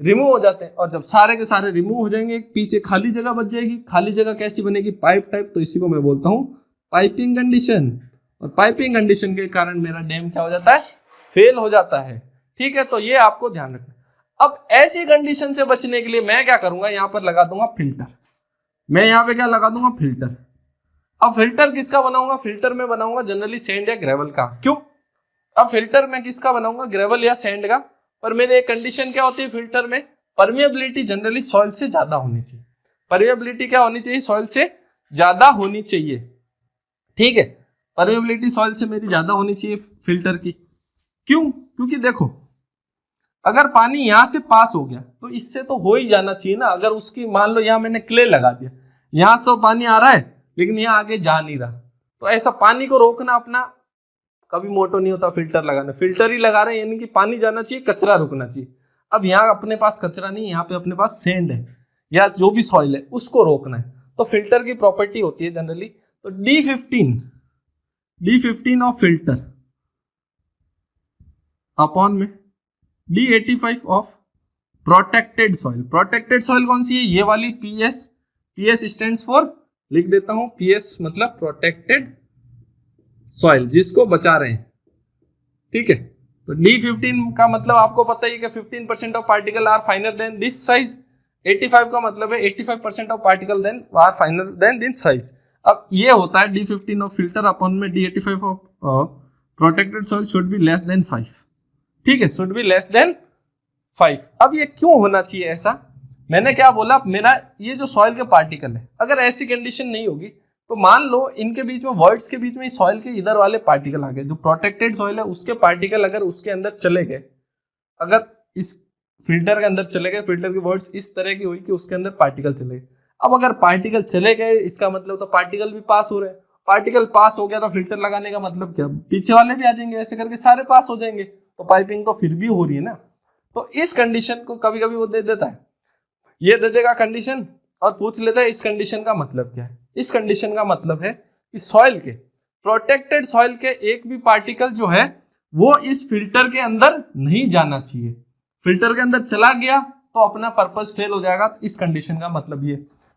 रिमूव हो जाते हैं। और जब सारे के सारे रिमूव हो जाएंगे, पीछे खाली जगह बच जाएगी। खाली जगह कैसी बनेगी, पाइप टाइप। तो इसी को मैं बोलता हूँ पाइपिंग कंडीशन। और पाइपिंग कंडीशन के कारण मेरा डैम क्या हो जाता है, फेल हो जाता है। ठीक है, तो ये आपको ध्यान रखना। अब ऐसी कंडीशन से बचने के लिए मैं क्या करूंगा, यहाँ पर लगा दूंगा फिल्टर। मैं यहाँ पे क्या लगा दूंगा, फिल्टर। अब फिल्टर किसका बनाऊंगा, फिल्टर में बनाऊंगा जनरली सैंड या ग्रेवल का। क्यों, अब फिल्टर में किसका बनाऊंगा, ग्रेवल या सैंड का। पर मेरे एक कंडीशन क्या होती है फिल्टर में, परमिएबिलिटी जनरली सॉइल से ज्यादा होनी चाहिए। परमेबिलिटी क्या होनी चाहिए, सॉइल से ज्यादा होनी चाहिए, ठीक है। परमेबिलिटी सॉइल से मेरी ज्यादा होनी चाहिए फिल्टर की। क्यों? क्योंकि देखो अगर पानी यहां से पास हो गया तो इससे तो हो ही जाना चाहिए ना। अगर उसकी मान लो यहां मैंने क्ले लगा दिया, यहां तो पानी आ रहा है लेकिन यहां आगे जा नहीं रहा, तो ऐसा पानी को रोकना अपना कभी मोटो नहीं होता फिल्टर लगाना। फिल्टर ही लगा रहे हैं यानी कि पानी जाना चाहिए, कचरा रुकना चाहिए। अब यहाँ अपने पास कचरा नहीं, यहाँ पे अपने पास सैंड है या जो भी सॉइल है उसको रोकना है, तो फिल्टर की प्रॉपर्टी होती है जनरली, तो D15 ऑफ फिल्टर अपॉन में D85 of protected soil. Protected soil कौन सी है, ये वाली PS स्टैंड्स फॉर, लिख देता हूं PS मतलब प्रोटेक्टेड सॉइल, जिसको बचा रहे हैं, ठीक है। तो D15 का मतलब आपको पता ही है कि 15% of particle are finer than this size. 85 का मतलब है 85% of particle then are finer than this size. अब ये होता है D15 ऑफ फिल्टर अपॉन में D85 of protected soil should be less than 5, ठीक है, शुड बी लेस देन 5। अब ये क्यों होना चाहिए ऐसा, मैंने क्या बोला, मेरा ये जो सॉइल के पार्टिकल है अगर ऐसी कंडीशन नहीं होगी तो मान लो इनके बीच में वर्ड्स के बीच में सॉइल के इधर वाले पार्टिकल आ गए, जो प्रोटेक्टेड सॉइल है उसके पार्टिकल अगर उसके अंदर चले गए, अगर इस फिल्टर के अंदर चले गए, फिल्टर की वर्ड्स इस तरह की हुई कि उसके अंदर पार्टिकल चले गए। अब अगर पार्टिकल चले गए इसका मतलब तो पार्टिकल भी पास हो रहे हैं, पार्टिकल पास हो गया तो फिल्टर लगाने का मतलब क्या, पीछे वाले भी आ जाएंगे, ऐसे करके सारे पास हो जाएंगे, तो पाइपिंग तो फिर भी हो रही है ना। तो इस कंडीशन को कभी कभी वो दे देता है, ये दे देगा कंडीशन और पूछ लेता है इस कंडीशन का मतलब क्या है। इस कंडीशन का मतलब है कि सॉइल के, प्रोटेक्टेड सॉइल के एक भी पार्टिकल जो है वो इस फिल्टर के अंदर नहीं जाना चाहिए। फिल्टर के अंदर चला गया तो अपना पर्पस फेल हो जाएगा, तो इस कंडीशन का मतलब ये।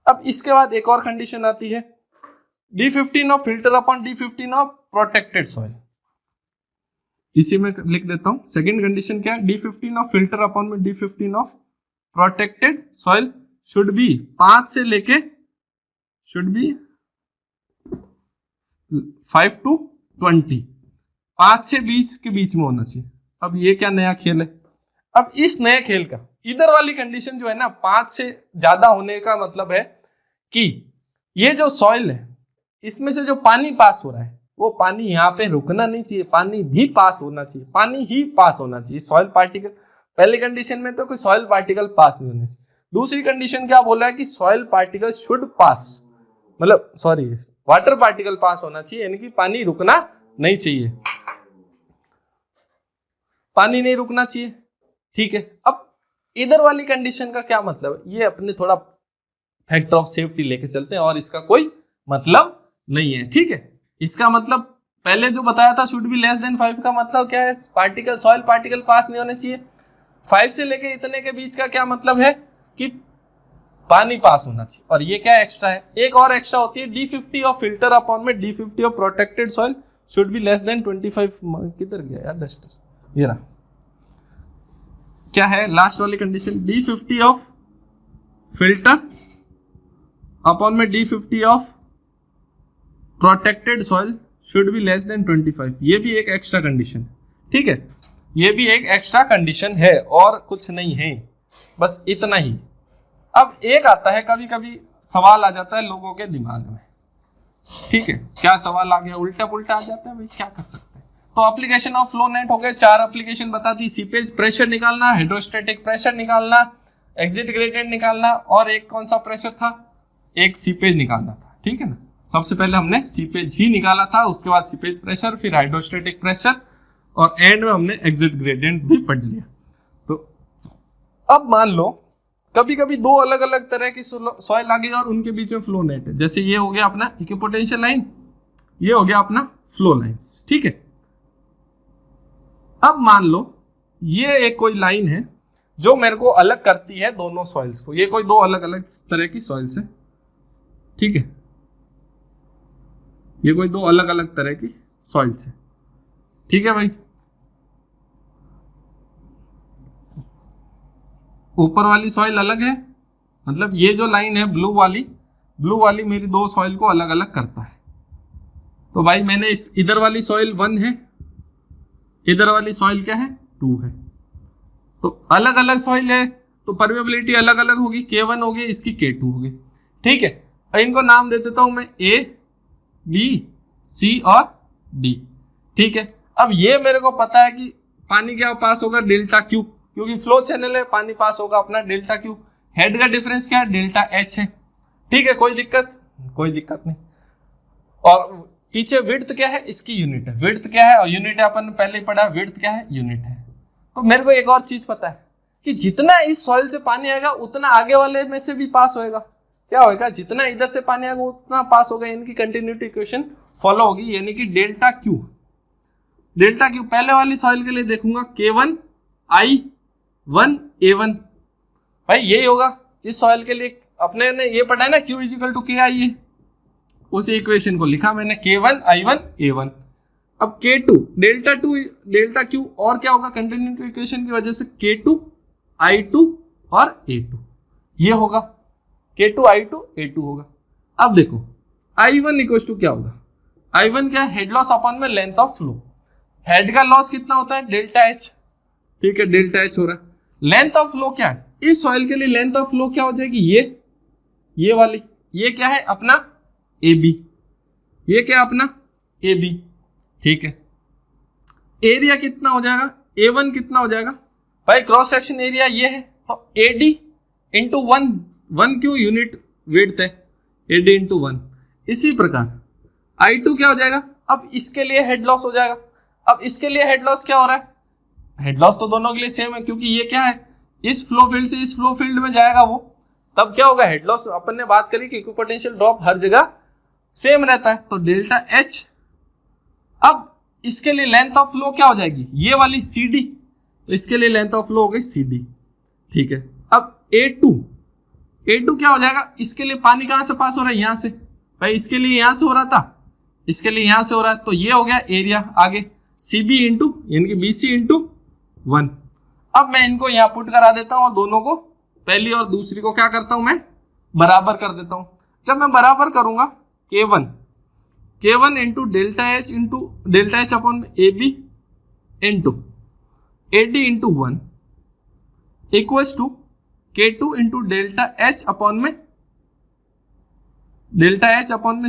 अब इसके बाद एक और कंडीशन आती है D15 of filter upon D15 of protected soil. इसी में लिख देता हूं सेकंड कंडीशन क्या है, D15 ऑफ फिल्टर अपॉन में D15 of protected soil should be 5 से लेके शुड बी 5 to 20, 5 से 20 के बीच में होना चाहिए। अब ये क्या नया खेल है, अब इस नए खेल का इधर वाली कंडीशन जो है ना 5 से ज्यादा होने का मतलब है कि ये जो सॉइल है इसमें से जो पानी पास हो रहा है वो पानी यहाँ पे रुकना नहीं चाहिए, पानी भी पास होना चाहिए, पानी ही पास होना चाहिए। सॉइल पार्टिकल पहली कंडीशन में तो कोई सॉइल पार्टिकल पास नहीं होने चाहिए। दूसरी कंडीशन क्या बोला है कि सॉइल पार्टिकल शुड पास, मतलब सॉरी वाटर पार्टिकल पास होना चाहिए, यानी कि पानी रुकना नहीं चाहिए, पानी नहीं रुकना चाहिए, ठीक है। अब इधर वाली कंडीशन का क्या मतलब है, ये अपने थोड़ा फैक्टर ऑफ सेफ्टी लेके चलते हैं और इसका कोई मतलब नहीं है, ठीक है। इसका मतलब पहले जो बताया था शुड बी लेस देन 5 का मतलब क्या है, पार्टिकल सॉइल पार्टिकल पास नहीं होने चाहिए। 5 से लेके इतने के बीच का क्या मतलब है कि पानी पास होना चाहिए। और ये क्या एक्स्ट्रा है, एक और एक्स्ट्रा होती है D50 ऑफ फिल्टर अपॉन में D50 of protected soil should be less than 25। किधर गया यार डस्टर, ये रहा, क्या है लास्ट वाली condition, D50 of filter upon में D50 of protected soil should be less than 25। ये भी एक एक्स्ट्रा कंडीशन, ठीक है, ये भी एक एक्स्ट्रा कंडीशन है और कुछ नहीं है, बस इतना ही। अब एक आता है कभी कभी सवाल आ जाता है लोगों के दिमाग में, ठीक है, क्या सवाल आ गया, उल्टा पुल्टा आ जाता है भाई, क्या कर सकते हैं। तो एप्लीकेशन ऑफ फ्लो नेट हो गए, 4 एप्लीकेशन बता दी, सीपेज प्रेशर निकालना, हाइड्रोस्टैटिक प्रेशर निकालना, एग्जिट ग्रेडियंट निकालना, और एक कौन सा प्रेशर था, एक सीपेज निकालना था, ठीक है ना। सबसे पहले हमने सीपेज ही निकाला था, उसके बाद सीपेज प्रेशर, फिर हाइड्रोस्टैटिक प्रेशर, और एंड में हमने एग्जिट ग्रेडियंट भी पढ़ लिया। तो अब मान लो कभी कभी 2 अलग अलग तरह की सॉइल आ गई और उनके बीच में फ्लो नेट है, जैसे ये हो गया अपना इक्विपोटेंशियल लाइन, ये हो गया अपना फ्लो लाइंस, ठीक है। अब मान लो ये एक कोई लाइन है जो मेरे को अलग करती है दोनों सॉइल्स को, ये कोई 2 अलग अलग तरह की सॉइल्स है, ठीक है, ये कोई 2 अलग अलग तरह की सॉइल्स है, ठीक है भाई। ऊपर वाली सॉइल अलग है, मतलब ये जो लाइन है ब्लू वाली मेरी 2 सॉइल को अलग अलग करता है। तो भाई मैंने इस इधर वाली सॉइल 1 है, इधर वाली सॉइल क्या है 2 है, तो अलग अलग सॉइल है तो परमेबिलिटी अलग अलग होगी, K1 होगी, इसकी K2 होगी। ठीक है, और इनको नाम दे देता हूं मैं A, B, C और D। ठीक है, अब ये मेरे को पता है कि पानी क्या पास होगा डेल्टा क्यू, क्योंकि फ्लो चैनल है, पानी पास होगा अपना डेल्टा क्यू। हेड का डिफरेंस क्या है, डेल्टा एच है। ठीक है, कोई दिक्कत नहीं। और पीछे विड्थ क्या है, इसकी यूनिट है। विड्थ क्या है, और यूनिट है अपन ने पहले ही पढ़ा, विड्थ क्या है, यूनिट है। तो मेरे को एक और चीज पता है कि जितना इस सॉइल से पानी आएगा उतना आगे वाले में से भी पास होएगा। क्या होएगा, जितना इधर से पानी आएगा उतना पास होगा, इनकी कंटिन्यूटी इक्वेशन फॉलो होगी, यानी कि डेल्टा क्यू पहले वाली सॉइल के लिए देखूंगा K1 I1 A1, भाई यही होगा इस सॉइल के लिए। अपने ने ये पढ़ा है ना, Q इजिकल टू KI है, उसी इक्वेशन को लिखा मैंने K1 I1 A1। अब K2 डेल्टा Q और क्या होगा, कंटिन्यूटी इक्वेशन की वजह से K2 I2 और A2, ये होगा K2 I2 A2 होगा। अब देखो I1 इक्वल टू क्या होगा, I1 क्या है, हेड लॉस अपॉन में लेंथ ऑफ फ्लो। हेड का लॉस कितना होता है, डेल्टा एच। ठीक है, डेल्टा एच हो रहा है। लेंथ ऑफ फ्लो क्या है, इस सॉइल के लिए लेंथ ऑफ फ्लो क्या हो जाएगी, ये वाली, ये क्या है अपना AB, ये क्या है अपना AB। ठीक है, एरिया कितना हो जाएगा, A1 कितना हो जाएगा, भाई क्रॉस सेक्शन एरिया ये है, तो AD इंटू 1 क्यों यूनिट विड्थ है, AD इंटू 1। इसी प्रकार I2 क्या हो जाएगा, अब इसके लिए हेड लॉस हो जाएगा। अब इसके लिए हेड लॉस क्या हो रहा है, हेड लॉस तो दोनों के लिए सेम है, क्योंकि ये क्या है, इस फ्लो फील्ड से इस फ्लो फील्ड में जाएगा वो, तब क्या होगा हेड लॉस। अपन ने बात करी कि इक्विपोटेंशियल ड्रॉप हर जगह सेम रहता है, तो डेल्टा एच। अब इसके लिए लेंथ ऑफ फ्लो क्या हो जाएगी, ये वाली CD, तो इसके लिए लेंथ ऑफ फ्लो हो गई CD। ठीक है, अब A2 क्या हो जाएगा, इसके लिए पानी कहां से पास हो रहा है, यहां से, भाई इसके लिए यहां से हो रहा था, इसके लिए यहां से हो रहा है, तो ये हो गया एरिया। आगे CB इंटू यानी कि BC इंटू 1। अब मैं इनको यहां पुट करा देता हूं और दोनों को, पहली और दूसरी को क्या करता हूं, मैं बराबर कर देता हूं। जब मैं बराबर करूंगा K1 into delta h upon AB into AD into 1 equals to K2 into delta h upon में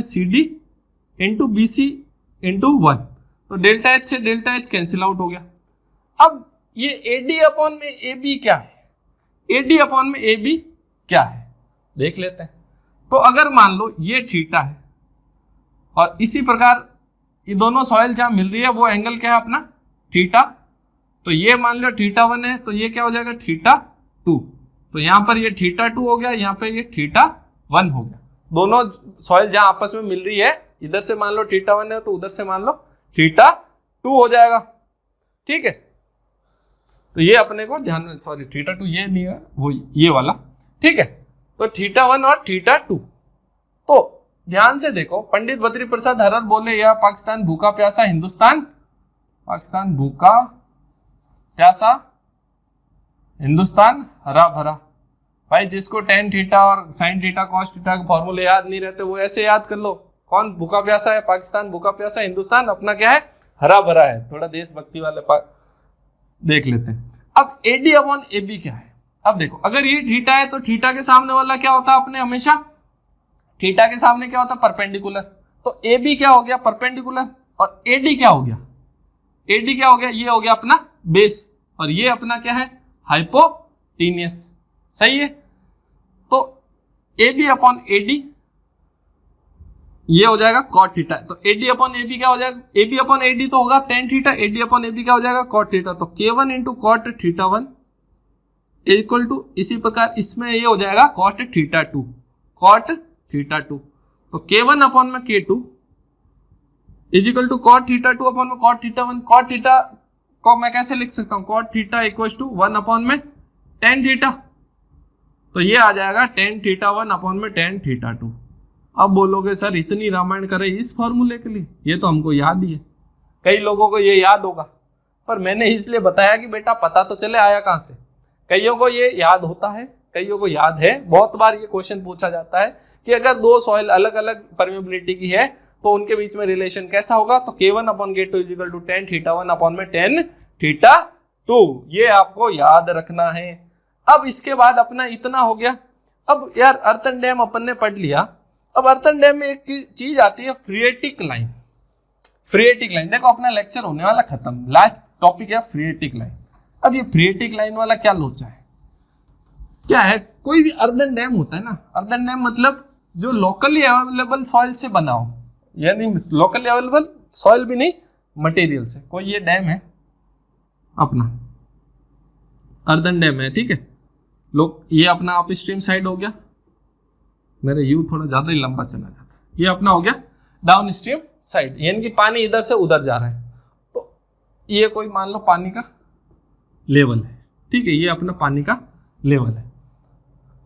CD इंटू BC इंटू 1। तो डेल्टा एच से डेल्टा एच कैंसिल आउट हो गया। अब ये AD अपॉन में AB क्या है, AD अपॉन में AB क्या है देख लेते हैं। तो अगर मान लो ये थीटा है और इसी प्रकार ये दोनों सॉइल जहां मिल रही है वो एंगल क्या है अपना थीटा, तो ये मान लो θ1 है, तो ये क्या हो जाएगा θ2। तो यहां पर ये θ2 हो गया, यहां पर ये θ1 हो गया। दोनों सॉइल जहां आपस में मिल रही है, इधर से मान लो θ1 है तो उधर से मान लो θ2 हो जाएगा। ठीक है, तो ये अपने को ध्यान में, सॉरी θ2 ये नहीं है, वो ये वाला। ठीक है, तो θ1 और θ2। तो ध्यान से देखो, पंडित बद्री प्रसाद हरर बोले, या पाकिस्तान भूखा प्यासा हिंदुस्तान हरा भरा। भाई जिसको tan थीटा और sin थीटा cos थीटा के फॉर्मूले याद नहीं रहते वो ऐसे याद कर लो, कौन भूखा प्यासा है, पाकिस्तान भूखा प्यासा, हिंदुस्तान अपना क्या है हरा भरा है। थोड़ा देशभक्ति वाले देख लेते हैं। अब AD अपॉन AB क्या है, अब देखो अगर ये थीटा है तो थीटा के सामने वाला क्या होता है अपने हमेशा, थीटा के सामने क्या होता है परपेंडिकुलर, तो AB क्या हो गया परपेंडिकुलर, और AD क्या हो गया, AD क्या हो गया, ये हो गया अपना बेस, और ये अपना क्या है हाइपोटीनियस। सही है, तो AB अपॉन AD ये हो जाएगा कॉट थीटा। तो AD अपॉन AB क्या हो जाएगा, AB अपॉन AD तो होगा tan theta, AD upon AB क्या हो जाएगा कॉट थीटा। तो K1 into cot θ1 equal to, इसी प्रकार इसमें ये हो जाएगा कॉट θ2, तो K1 अपॉन में K2 is equal to cot θ2 upon में कॉट θ1। कॉट थीटा को मैं कैसे लिख सकता हूं, cot theta equal to 1 upon में tan थीटा, तो ये आ जाएगा tan θ1 अपॉन में tan θ2। अब बोलोगे सर इतनी रामायण करे इस फॉर्मूले के लिए, ये तो हमको याद ही है, कई लोगों को ये याद होगा, पर मैंने इसलिए बताया कि बेटा पता तो चले आया कहां से। कईयों को ये याद होता है, कईयों को याद है, बहुत बार ये क्वेश्चन पूछा जाता है कि अगर दो सॉइल अलग अलग परमेबिलिटी की है तो उनके बीच में रिलेशन कैसा होगा, तो K1 upon K2 is equal to tan θ1 upon में tan θ2, ये आपको याद रखना है। अब इसके बाद अपना इतना हो गया, अब यार अर्थन डैम अपन ने पढ़ लिया, अब अर्थन डैम में एक चीज आती है फ्रीएटिक लाइन। फ्रीएटिक लाइन देखो अपना लेक्चर होने वाला खत्म, लास्ट टॉपिक है फ्रीएटिक लाइन। अब ये फ्रीएटिक लाइन वाला क्या लोचा है, क्या है, कोई भी अर्दन डैम होता है ना, अर्दन डैम मतलब जो लोकली अवेलेबल सॉइल से बना हो, यानी लोकली अवेलेबल सॉइल भी नहीं मटेरियल से। कोई ये डैम है अपना अर्दन डैम है, ठीक है, लोग ये अपना अप स्ट्रीम साइड हो गया, मेरा यू थोड़ा ज्यादा ही लंबा चला जाता है, ये अपना हो गया डाउन स्ट्रीम साइड, यानी कि पानी इधर से उधर जा रहा है। तो ये कोई मान लो पानी का लेवल है, ठीक है, ये अपना पानी का लेवल है।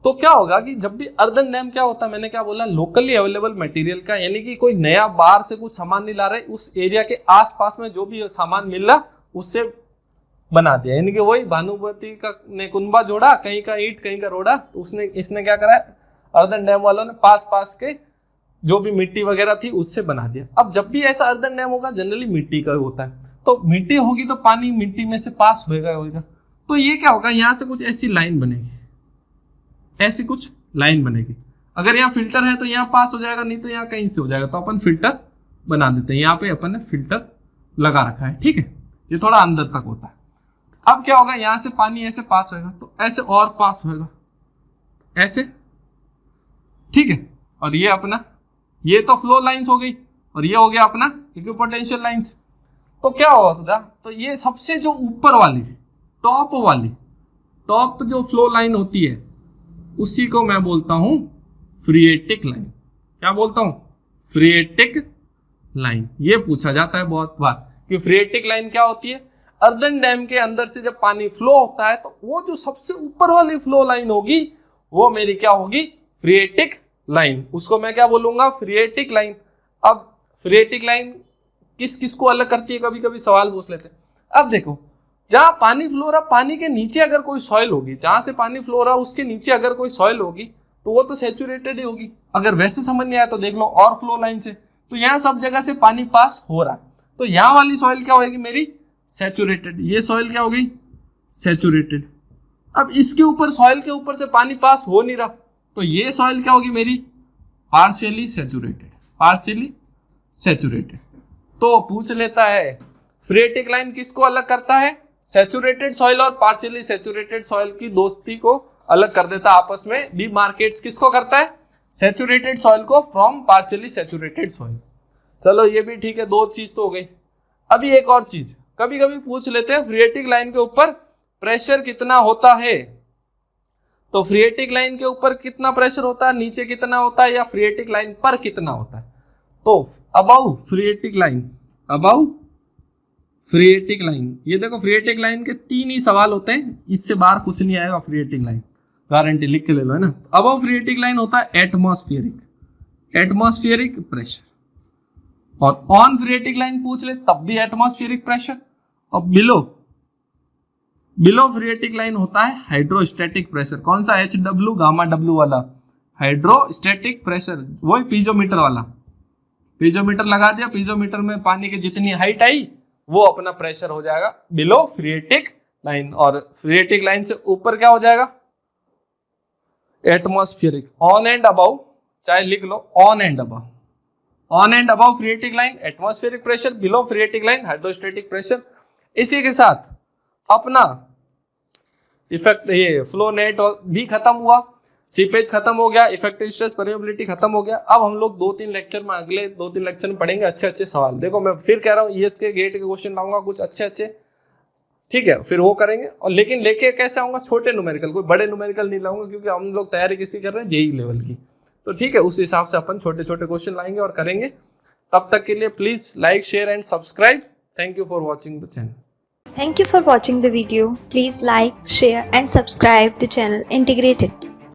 तो क्या होगा कि जब भी अर्दन डैम क्या होता है, मैंने क्या बोला, लोकली अवेलेबल मटेरियल का, यानी कि कोई नया बाहर से कुछ सामान नहीं ला रहे, उस एरिया के आसपास में जो भी सामान मिल रहा उससे बना दिया, यानी कि वही भानुमती का ने कुनबा जोड़ा, कहीं का ईंट कहीं का रोड़ा, तो इसने क्या करा, अर्दन डैम वालों ने पास के जो भी मिट्टी वगैरह थी उससे बना दिया। अब जब भी ऐसा अर्दन डैम होगा जनरली मिट्टी का होता है, तो मिट्टी होगी तो पानी मिट्टी में से पास होगा। तो ये क्या होगा, यहाँ से कुछ ऐसी लाइन बनेगी, ऐसी कुछ लाइन बनेगी। अगर यहाँ फिल्टर है तो यहाँ पास हो जाएगा, नहीं तो यहाँ कहीं से हो जाएगा, तो अपन फिल्टर बना देते हैं। यहाँ पे अपन ने फिल्टर लगा रखा है, ठीक है, ये थोड़ा अंदर तक होता है। अब क्या होगा, यहाँ से पानी ऐसे पास होएगा तो ऐसे और पास होएगा, ऐसे, ठीक है, और ये अपना, ये तो फ्लो लाइंस हो गई, और ये हो गया अपना इक्विपोटेंशियल लाइंस। तो क्या होगा, तो ये सबसे जो ऊपर वाली टॉप जो फ्लो लाइन होती है उसी को मैं बोलता हूं फ्रीएटिक लाइन। क्या बोलता हूं, फ्रीएटिक लाइन। ये पूछा जाता है बहुत बार कि फ्रीएटिक लाइन क्या होती है। अर्दन डैम के अंदर से जब पानी फ्लो होता है तो वो जो सबसे ऊपर वाली फ्लो लाइन होगी वो मेरी क्या होगी, फ्रीएटिक लाइन। उसको मैं क्या बोलूंगा, फ्रीएटिक लाइन। अब फ्रीएटिक लाइन किस किस को अलग करती है, कभी कभी सवाल पूछ लेते हैं। अब देखो, जहां पानी फ्लो रहा, पानी के नीचे अगर कोई सॉइल होगी, जहां से पानी फ्लो रहा उसके नीचे अगर कोई सॉइल होगी तो वो तो सैचुरेटेड ही होगी। अगर वैसे समझ नहीं आया तो देख लो और फ्लो लाइन से, तो यहाँ सब जगह से पानी पास हो रहा है, तो यहाँ वाली सॉइल क्या होगी मेरी, सैचुरेटेड। ये सॉइल क्या हो गई, सैचुरेटेड। अब इसके ऊपर, सॉइल के ऊपर से पानी पास हो नहीं रहा, तो ये सॉइल क्या होगी मेरी, पार्शियली सैचुरेटेड, पार्शियली सैचुरेटेड। तो पूछ लेता है फ्रीएटिक लाइन किसको अलग करता है, सैचुरेटेड सॉइल और पार्शियली सैचुरेटेड सॉइल की दोस्ती को अलग कर देता है आपस में। डिमार्केट्स किसको करता है, सैचुरेटेड सॉइल को फ्रॉम पार्शियली सैचुरेटेड सॉइल। चलो ये भी ठीक है, दो चीज तो हो गई। अभी एक और चीज कभी कभी पूछ लेते हैं, फ्रीएटिक लाइन के ऊपर प्रेशर कितना होता है। तो फ्रीएटिक लाइन के ऊपर कितना प्रेशर होता है, नीचे कितना होता है, या फ्रीएटिक लाइन पर कितना होता है। तो about phreatic line, about phreatic line, ये देखो फ्रीएटिक लाइन के तीन ही सवाल होते हैं, इससे बाहर कुछ नहीं आएगा। फ्रीएटिक लाइन गारंटी लिख के ले लो, है ना। अबाउ फ्रीएटिक लाइन होता है एटमॉस्फेरिक प्रेशर, और ऑन फ्रीएटिक लाइन पूछ ले तब भी एटमॉस्फेरिक प्रेशर, और बिलो फ्रीएटिक लाइन होता है हाइड्रोस्टैटिक प्रेशर। कौन सा, HW गामा W वाला हाइड्रोस्टैटिक प्रेशर, वही पीजोमीटर वाला। पीजोमीटर लगा दिया, पीजोमीटर में पानी की जितनी हाइट आई वो अपना प्रेशर हो जाएगा बिलो फ्रीएटिक लाइन, और फ्रीएटिक लाइन से ऊपर क्या हो जाएगा, एटमॉस्फेरिक। ऑन एंड अबाउ, चाहे लिख लो on and above, on and above phreatic line atmospheric pressure, below phreatic line hydrostatic pressure. इसी के साथ अपना इफेक्ट, ये फ्लो नेट भी खत्म हुआ, सीपेज खत्म हो गया, इफेक्टिव स्ट्रेस परमेबिलिटी खत्म हो गया। अब हम लोग अगले 2-3 लेक्चर में पढ़ेंगे अच्छे सवाल। देखो मैं फिर कह रहा हूँ, ईएस के गेट के क्वेश्चन लाऊंगा कुछ अच्छे, ठीक है, फिर वो करेंगे। और लेकिन लेके कैसे आऊंगा, छोटे न्यूमेरिकल, कोई बड़े न्यूमेरिकल नहीं लाऊंगा, क्योंकि हम लोग तैयारी किसकी कर रहे हैं, जेई लेवल की। तो ठीक है, उस हिसाब से अपन छोटे क्वेश्चन लाएंगे और करेंगे। तब तक के लिए please like, share and subscribe. Thank you for watching the channel. Thank you for watching the video. Please like, share and subscribe the channel Integrated.